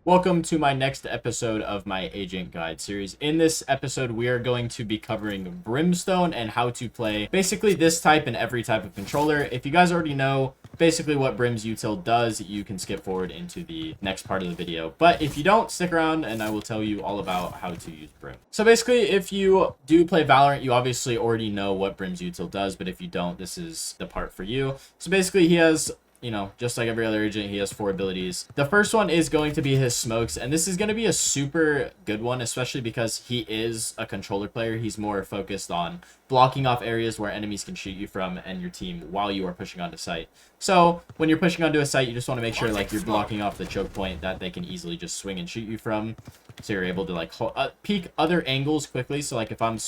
Welcome to my next episode of my Agent Guide series. In this episode, we are going to be covering Brimstone and how to play basically this type and every type of controller. If you guys already know basically what Brim's util does, you can skip forward into the next part of the video. But if you don't, stick around and I will tell you all about how to use Brim. So basically, if you do play Valorant, you obviously already know what Brim's util does, but if you don't, this is the part for you. So basically, he has, you know, just like every other agent, he has 4 abilities. The first one is going to be his smokes, and this is going to be a super good one, especially because he is a controller player. He's more focused on blocking off areas where enemies can shoot you from and your team while you are pushing onto site. So when you're pushing onto a site, you just want to make sure like you're blocking off the choke point that they can easily just swing and shoot you from. So you're able to like peek other angles quickly. So like if I'm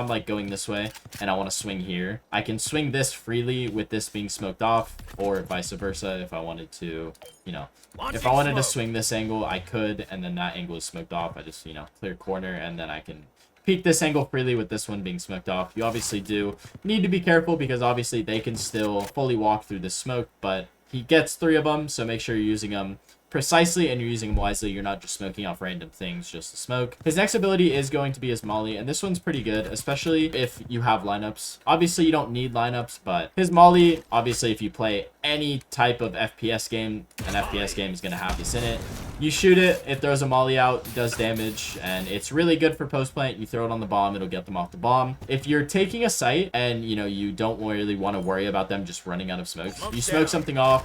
like going this way and I want to swing here, I can swing this freely with this being smoked off, or vice versa. If I wanted to, you know, if I wanted to swing this angle, I could, and then that angle is smoked off. I just, you know, clear corner, and then I can peek this angle freely with this one being smoked off. You obviously do need to be careful because obviously they can still fully walk through the smoke, but he gets 3 of them, so make sure you're using them precisely and you're using them wisely. You're not just smoking off random things just to smoke. His next ability is going to be his molly, and this one's pretty good, especially if you have lineups. Obviously you don't need lineups, but his molly, obviously if you play any type of FPS game, an FPS game is going to have this in it. You shoot it, it throws a molly out, does damage, and it's really good for post plant. You throw it on the bomb, it'll get them off the bomb. If you're taking a site and, you know, you don't really want to worry about them just running out of smoke, you smoke something off,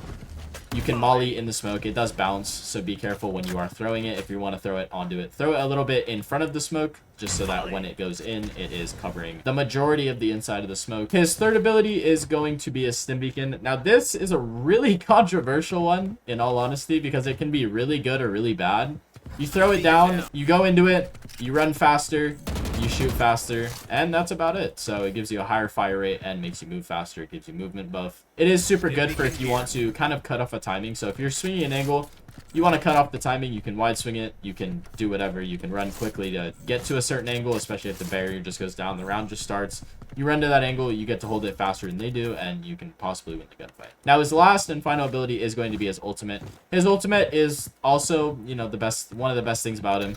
you can molly in the smoke. It does bounce, so be careful when you are throwing it. If you want to throw it onto it, throw it a little bit in front of the smoke, just so that when it goes in, it is covering the majority of the inside of the smoke. His third ability is going to be a stim beacon. Now, this is a really controversial one, in all honesty, because it can be really good or really bad. You throw it down, you go into it, you run faster, you shoot faster, and that's about it. So it gives you a higher fire rate and makes you move faster. It gives you movement buff. It is super good for if you want to kind of cut off a timing. So if you're swinging an angle, you want to cut off the timing, you can wide swing it, you can do whatever, you can run quickly to get to a certain angle, especially if the barrier just goes down, the round just starts. You run to that angle, you get to hold it faster than they do, and you can possibly win the gunfight. Now, his last and final ability is going to be his ultimate. His ultimate is also, you know, one of the best things about him.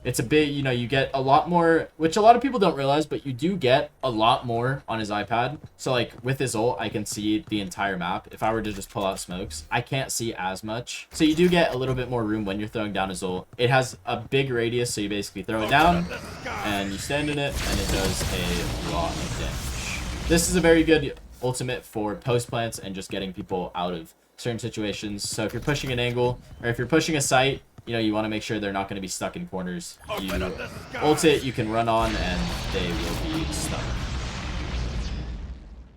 It's a bit, you know, you get a lot more, which a lot of people don't realize, but you do get a lot more on his iPad. So like with his ult, I can see the entire map. If I were to just pull out smokes, I can't see as much. So you do get a little bit more room when you're throwing down his ult. It has a big radius, so you basically throw it down and you stand in it, and it does a lot of damage. This is a very good ultimate for post plants and just getting people out of certain situations. So if you're pushing an angle, or if you're pushing a site, you know, you want to make sure they're not going to be stuck in corners. You ult it, you can run on, and they will be stuck.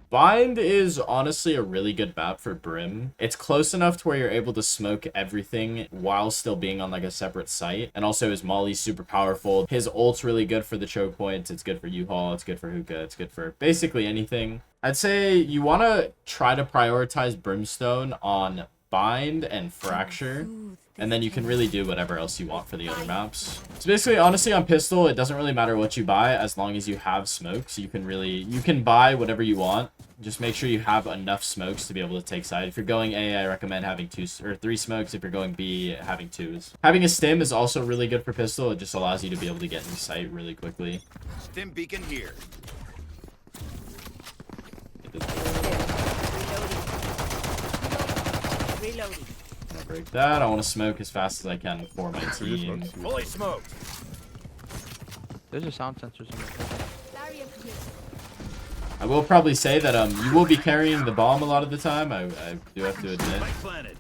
Bind is honestly a really good map for Brim. It's close enough to where you're able to smoke everything while still being on like a separate site. And also his molly's super powerful. His ult's really good for the choke points. It's good for U-Haul. It's good for hookah. It's good for basically anything. I'd say you want to try to prioritize Brimstone on Bind and Fracture, and then you can really do whatever else you want for the other maps. So basically, honestly, on pistol, it doesn't really matter what you buy as long as you have smokes. You can buy whatever you want. Just make sure you have enough smokes to be able to take side. If you're going A, I recommend having 2 or 3 smokes. If you're going B, having 2s. Having a stim is also really good for pistol. It just allows you to be able to get in sight really quickly. Stim beacon here. Reloading. I'm gonna break that. I want to smoke as fast as I can for my team. Fully smoked. There's a sound sensors in there. I will probably say that you will be carrying the bomb a lot of the time. I do have to admit. Planted.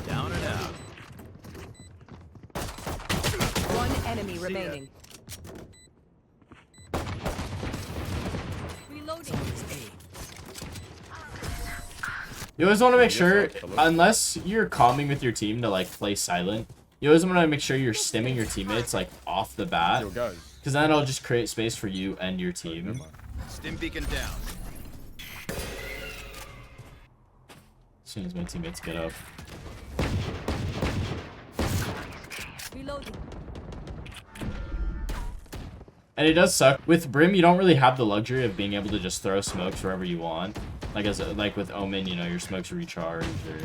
Down and out. One enemy remaining. Reloading. You always want to make sure, unless you're calming with your team to like play silent, you always want to make sure you're stimming your teammates like off the bat, because then it'll just create space for you and your team. Stim beacon down. As soon as my teammates get up. Reloading. And it does suck. With Brim, you don't really have the luxury of being able to just throw smokes wherever you want. Like with Omen, you know, your smokes recharge or...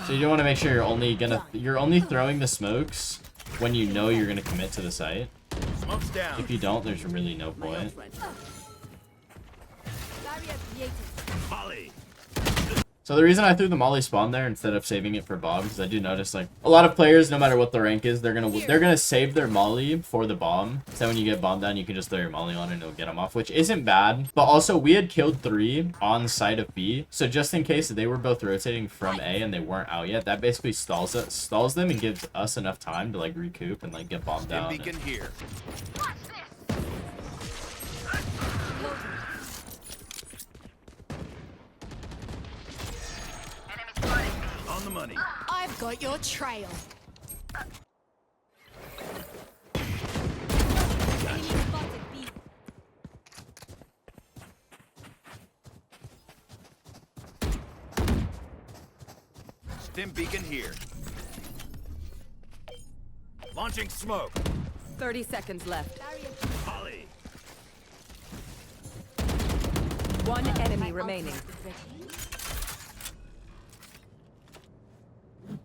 So you want to make sure you're only throwing the smokes when you know you're gonna commit to the site. Smoke's down. If you don't, there's really no point. Molly. So the reason I threw the molly spawn there instead of saving it for bomb, because I do notice like a lot of players, no matter what the rank is, they're gonna save their molly for the bomb. So when you get bombed down, you can just throw your molly on and it'll get them off, which isn't bad. But also we had killed 3 on site of B, so just in case they were both rotating from A and they weren't out yet, that basically stalls them and gives us enough time to like recoup and like get bombed Stim down. beacon here. On the money. I've got your trail. Enemy spotted B. Stim beacon here. Launching smoke. 30 seconds left. Molly. One enemy remaining.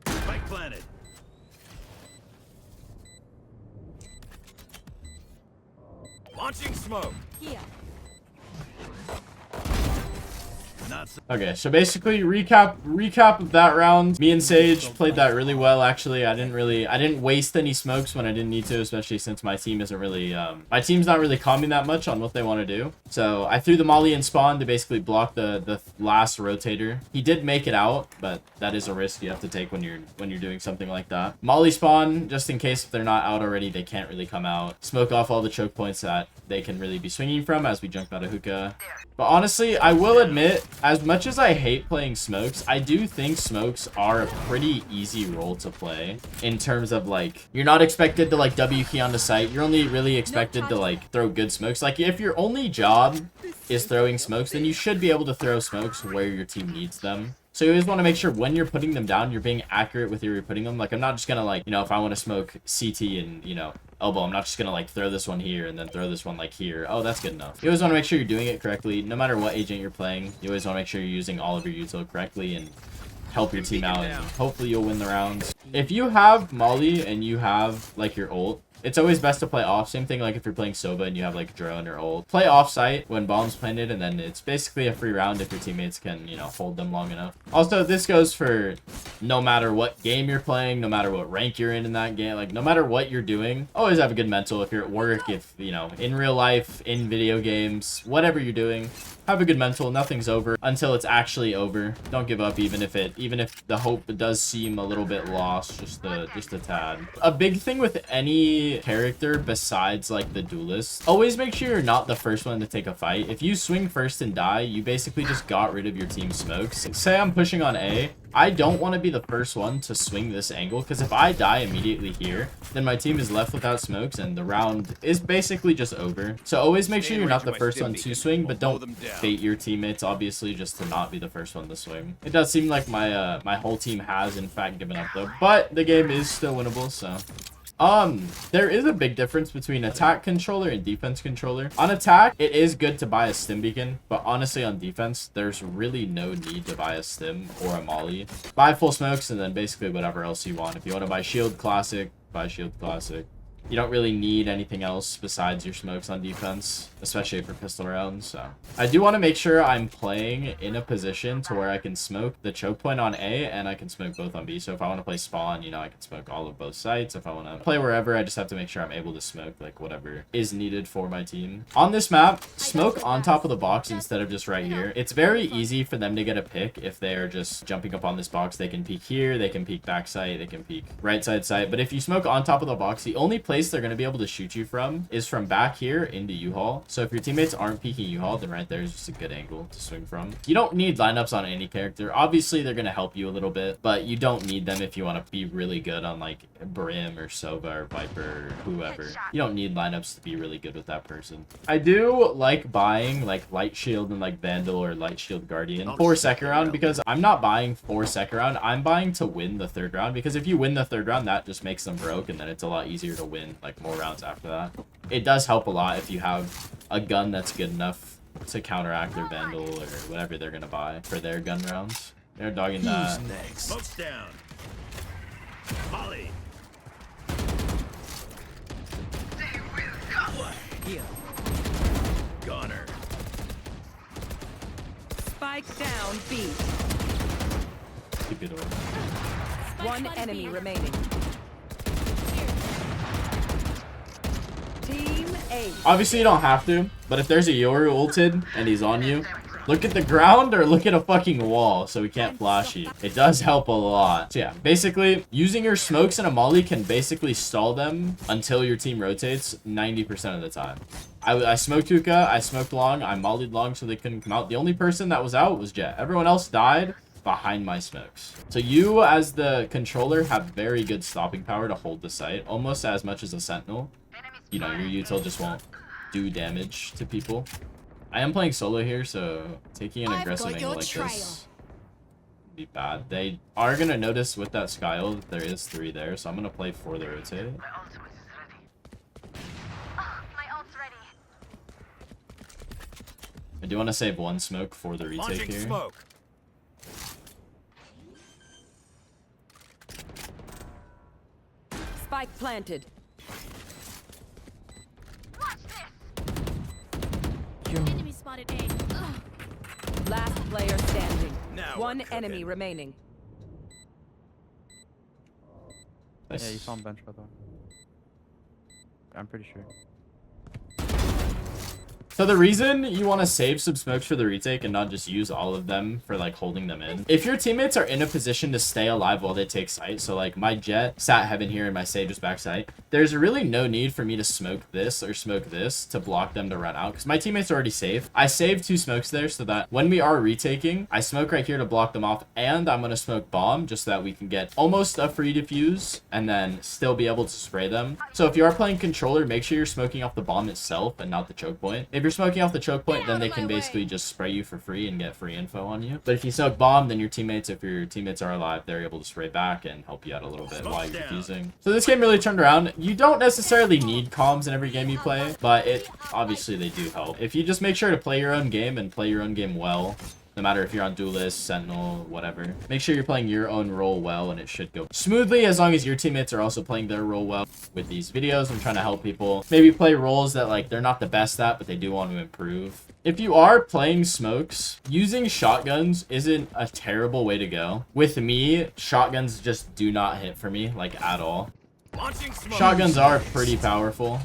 Spike planted. Launching smoke. Here. Not so Okay, so basically recap of that round. Me and Sage played that really well actually. I didn't waste any smokes when I didn't need to, especially since my team isn't really my team's not really calming that much on what they want to do. So I threw the molly in spawn to basically block the last rotator. He did make it out, but that is a risk you have to take when you're doing something like that. Molly spawn, just in case if they're not out already, they can't really come out. Smoke off all the choke points that they can really be swinging from as we jump out of hookah. But honestly, I will admit, as much as I hate playing smokes, I do think smokes are a pretty easy role to play in terms of like, you're not expected to like W key on the site. You're only really expected to like throw good smokes. Like if your only job is throwing smokes, then you should be able to throw smokes where your team needs them. So you always want to make sure when you're putting them down, you're being accurate with where you're putting them. Like, I'm not just going to, like, you know, if I want to smoke CT and, you know, elbow, I'm not just going to, like, throw this one here and then throw this one, like, here. Oh, that's good enough. You always want to make sure you're doing it correctly. No matter what agent you're playing, you always want to make sure you're using all of your util correctly and help your team out. And hopefully you'll win the rounds. If you have Molly and you have, like, your ult, it's always best to play off. Same thing like if you're playing Sova and you have like drone or ult. Play off site when bombs planted, and then it's basically a free round if your teammates can, you know, hold them long enough. Also, this goes for no matter what game you're playing, no matter what rank you're in that game, like no matter what you're doing, always have a good mental. If you're at work, if, you know, in real life, in video games, whatever you're doing, have a good mental. Nothing's over until it's actually over. Don't give up even if the hope does seem a little bit lost, just a tad. A big thing with any character besides like the duelist, always make sure you're not the first one to take a fight. If you swing first and die, you basically just got rid of your team's smokes. Say I'm pushing on A, I don't want to be the first one to swing this angle, because if I die immediately here, then my team is left without smokes and the round is basically just over. So always make sure you're not the first one to swing, but don't bait your teammates, obviously, just to not be the first one to swing. It does seem like my my whole team has in fact given up though, but the game is still winnable. So there is a big difference between attack controller and defense controller. On attack, it is good to buy a stim beacon, but honestly on defense, there's really no need to buy a stim or a molly. Buy full smokes and then basically whatever else you want. If you want to buy shield classic, buy shield classic. You don't really need anything else besides your smokes on defense, especially for pistol rounds. So I do want to make sure I'm playing in a position to where I can smoke the choke point on A and I can smoke both on B. So if I want to play spawn, you know, I can smoke all of both sites. If I want to play wherever, I just have to make sure I'm able to smoke like whatever is needed for my team. On this map, smoke on top of the box instead of just right here. It's very easy for them to get a pick if they are just jumping up on this box. They can peek here, they can peek back site, they can peek right side site. But if you smoke on top of the box, the only place they're going to be able to shoot you from is from back here into U-Haul. So if your teammates aren't peeking U-Haul, then right there is just a good angle to swing from. You don't need lineups on any character. Obviously, they're going to help you a little bit, but you don't need them if you want to be really good on like Brim or Sova or Viper or whoever. You don't need lineups to be really good with that person. I do like buying like Light Shield and like Vandal or Light Shield Guardian for second round, because I'm not buying for second round. I'm buying to win the third round, because if you win the third round, that just makes them broke and then it's a lot easier to win win like more rounds after that. It does help a lot if you have a gun that's good enough to counteract their vandal or whatever they're gonna buy for their gun rounds. They're dogging that. Smoke's down. Molly. Goner. Spike down B. Keep it away. One enemy remaining. Team A. Obviously, you don't have to, but if there's a Yoru ulted and he's on you, look at the ground or look at a fucking wall so he can't flash you. It does help a lot. So yeah, basically, using your smokes and a molly can basically stall them until your team rotates 90% of the time. I smoked hookah, I smoked long, I mollied long so they couldn't come out. The only person that was out was Jet. Everyone else died behind my smokes. So you, as the controller, have very good stopping power to hold the site, almost as much as a sentinel. You know, your util just won't do damage to people. I am playing solo here, so taking an aggressive angle like this would be bad. They are going to notice with that Skyle that there is 3 there, so I'm going to play for the rotate. I do want to save 1 smoke for the retake Launching here. smoke. Spike planted. Enemy spotted A. Ugh. Last player standing. Now One we're enemy cooking. remaining. Nice. Yeah, you saw him bench by the way. I'm pretty sure. So the reason you want to save some smokes for the retake and not just use all of them for like holding them in, if your teammates are in a position to stay alive while they take sight, so like my Jet sat heaven here and my Sage was back sight, there's really no need for me to smoke this or smoke this to block them to run out because my teammates are already safe. I saved 2 smokes there so that when we are retaking, I smoke right here to block them off, and I'm going to smoke bomb just so that we can get almost a free defuse and then still be able to spray them. So if you are playing controller, make sure you're smoking off the bomb itself and not the choke point. If you're smoking off the choke point, then they can basically just spray you for free and get free info on you. But if you smoke bomb, then your teammates, if your teammates are alive, they're able to spray back and help you out a little bit while you're defusing. So this game really turned around. You don't necessarily need comms in every game you play, but it obviously they do help. If you just make sure to play your own game and play your own game well, no matter if you're on duelist, sentinel, whatever, make sure you're playing your own role well, and it should go smoothly as long as your teammates are also playing their role well. With these videos, I'm trying to help people maybe play roles that like they're not the best at, but they do want to improve. If you are playing smokes, using shotguns isn't a terrible way to go. With me, shotguns just do not hit for me, like, at all. Launching smoke. Shotguns are pretty powerful.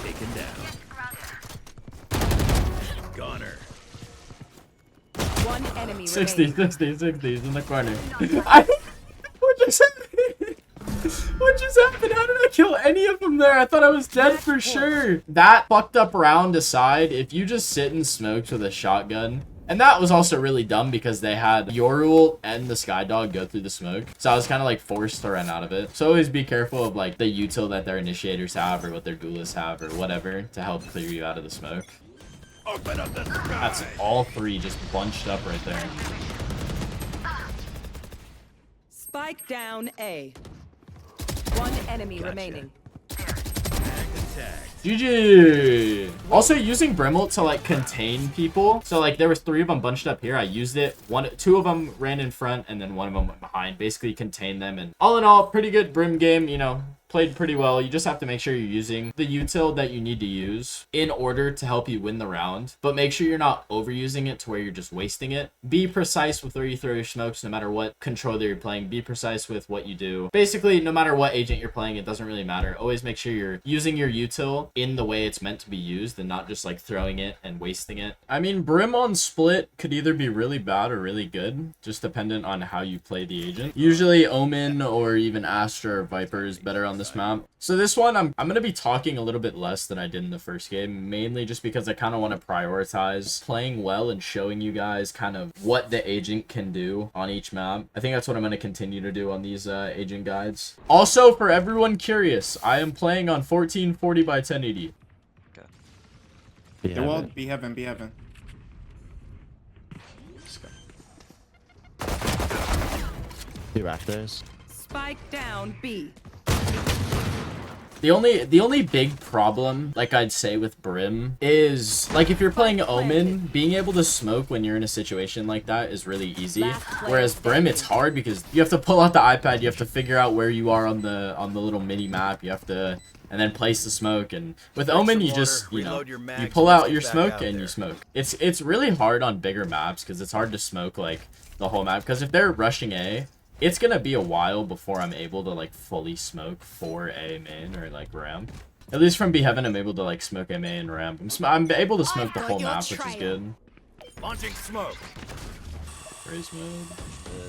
Taken down. Goner. One enemy 60, remaining. 60, 60s in the corner. What just happened? What just happened? How did I kill any of them there? I thought I was dead for sure. That fucked up round aside, if you just sit and smoke with a shotgun, and that was also really dumb because they had Yoru and the Skydog go through the smoke. So I was kind of like forced to run out of it. So always be careful of like the util that their initiators have or what their duelists have or whatever to help clear you out of the smoke. Open up the sky. That's all 3 just bunched up right there. Spike down A. One enemy remaining. Attack. GG. Also using Brimstone to like contain people. So like there was 3 of them bunched up here. I used it. 2 of them ran in front and then 1 of them went behind. Basically contain them. And all in all, pretty good Brim game. You know, played pretty well. You just have to make sure you're using the util that you need to use in order to help you win the round. But make sure you're not overusing it to where you're just wasting it. Be precise with where you throw your smokes, no matter what controller you're playing. Be precise with what you do. Basically, no matter what agent you're playing, it doesn't really matter. Always make sure you're using your util in the way it's meant to be used and not just like throwing it and wasting it. I mean, Brim on split could either be really bad or really good, just dependent on how you play the agent. Usually Omen or even Astra or Viper is better on this map. So this one, I'm going to be talking a little bit less than I did in the first game, mainly just because I kind of want to prioritize playing well and showing you guys kind of what the agent can do on each map. I think that's what I'm going to continue to do on these agent guides. Also, for everyone curious, I am playing on 1440 by 1080. They will be heaven, be heaven. Two rafters. Spike down B. The only big problem, like I'd say with Brim, is like if you're playing Omen, being able to smoke when you're in a situation like that is really easy. Whereas Brim, it's hard because you have to pull out the iPad, you have to figure out where you are on the little mini map, you have to and then place the smoke. And with Omen, you just you pull out your smoke and you smoke. It's really hard on bigger maps because it's hard to smoke like the whole map, because if they're rushing A, it's gonna be a while before I'm able to like fully smoke for A main or like ramp. At least from B heaven, I'm able to like smoke A main and ramp. I'm able to smoke the whole map, which is good. Launching smoke. Raise mode.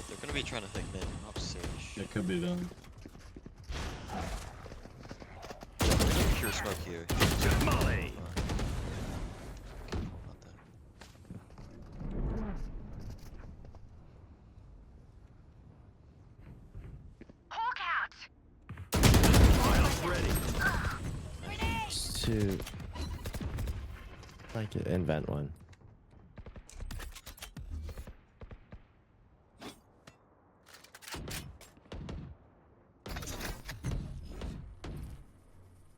They're gonna be trying to think mid. Up stage. It could be them. Pure smoke here. Molly. To like invent one.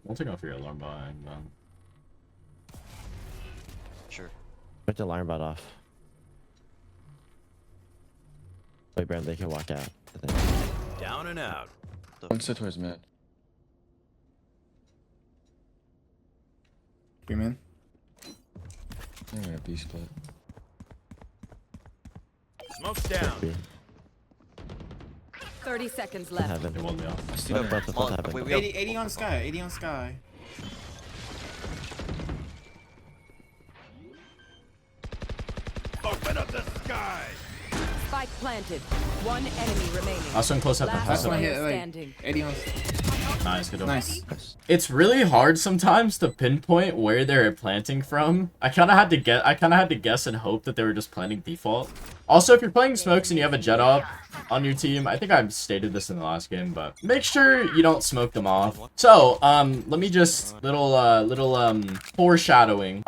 We'll take off your alarm behind them. Sure. Put the alarm bot off. Wait, Brand, they can walk out. I think. Down and out. One sit towards mid. Beam in. Yeah, B split. Smoke's down. B. 30 seconds In left. heaven. It won't be off. I see Both, that. both, Come on, heaven. wait, we have- 80 on sky. 80 on sky. Open up the sky. Spike planted. One enemy remaining. Also in close up. Last Last one player hit like standing. 80 on. Nice, good. Nice. It's really hard sometimes to pinpoint where they're planting from. I kind of had to guess and hope that they were just planting default. Also, if you're playing smokes and you have a jet op on your team, I think I've stated this in the last game, but make sure you don't smoke them off. So, let me just little foreshadowing.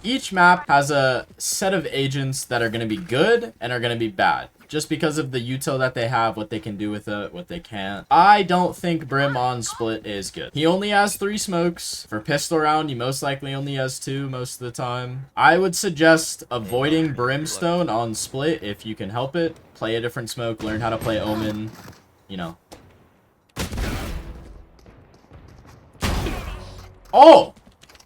Each map has a set of agents that are gonna be good and are gonna be bad, just because of the util that they have, what they can do with it, what they can't. I don't think Brim on split is good. He only has 3 smokes. For pistol round, he most likely only has 2 most of the time. I would suggest avoiding Brimstone on split if you can help it. Play a different smoke, learn how to play Omen, you know. Oh!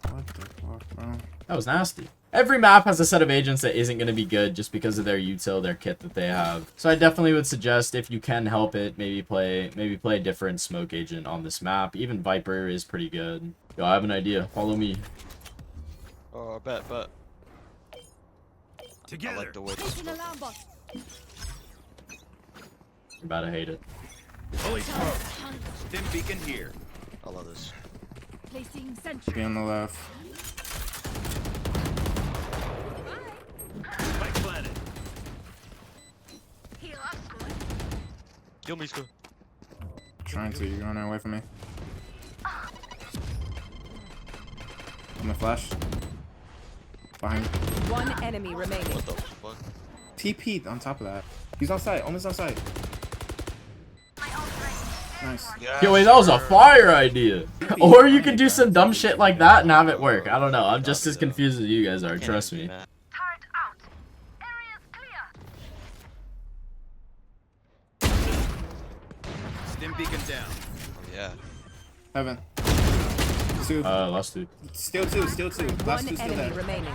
What the fuck, bro? That was nasty. Every map has a set of agents that isn't going to be good just because of their util, their kit that they have. So I definitely would suggest, if you can help it, maybe play a different smoke agent on this map. Even Viper is pretty good. Yo, I have an idea. Follow me. Oh, bet. I Together. like the way. Placing alarm bot. You're about to hate it. Fully smoked. Stim beacon here. I love this. Placing Be sentry. on the left. Spike planted. Kill me, Sco. Trying to. You're running away from me. I'm the flash. Behind. One enemy remaining. What the fuck? TP on top of that. He's outside. Almost outside. Nice. Yo, wait, that was a fire idea. Or you can do some dumb shit like that and have it work. I don't know. I'm just as confused as you guys are. Trust me. Stim beacon down. Oh, yeah. Heaven. Two. Last 2. Still two. Still two. Last One two still enemy there. remaining.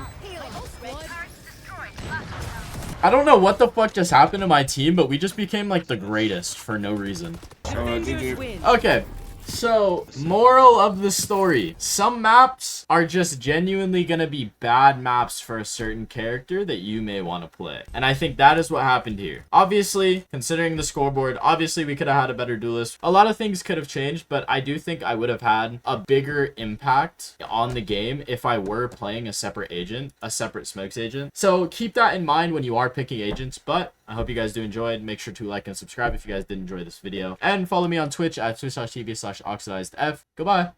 I don't know what the fuck just happened to my team, but we just became like the greatest for no reason. GG. Win. Okay, so moral of the story. Some maps are just genuinely gonna be bad maps for a certain character that you may want to play. And I think that is what happened here. Obviously, considering the scoreboard, obviously we could have had a better duelist. A lot of things could have changed, but I do think I would have had a bigger impact on the game if I were playing a separate agent, a separate smokes agent. So keep that in mind when you are picking agents, but I hope you guys do enjoy it. Make sure to like and subscribe if you guys did enjoy this video. And follow me on Twitch at twitch.tv/oxidizedf. Goodbye.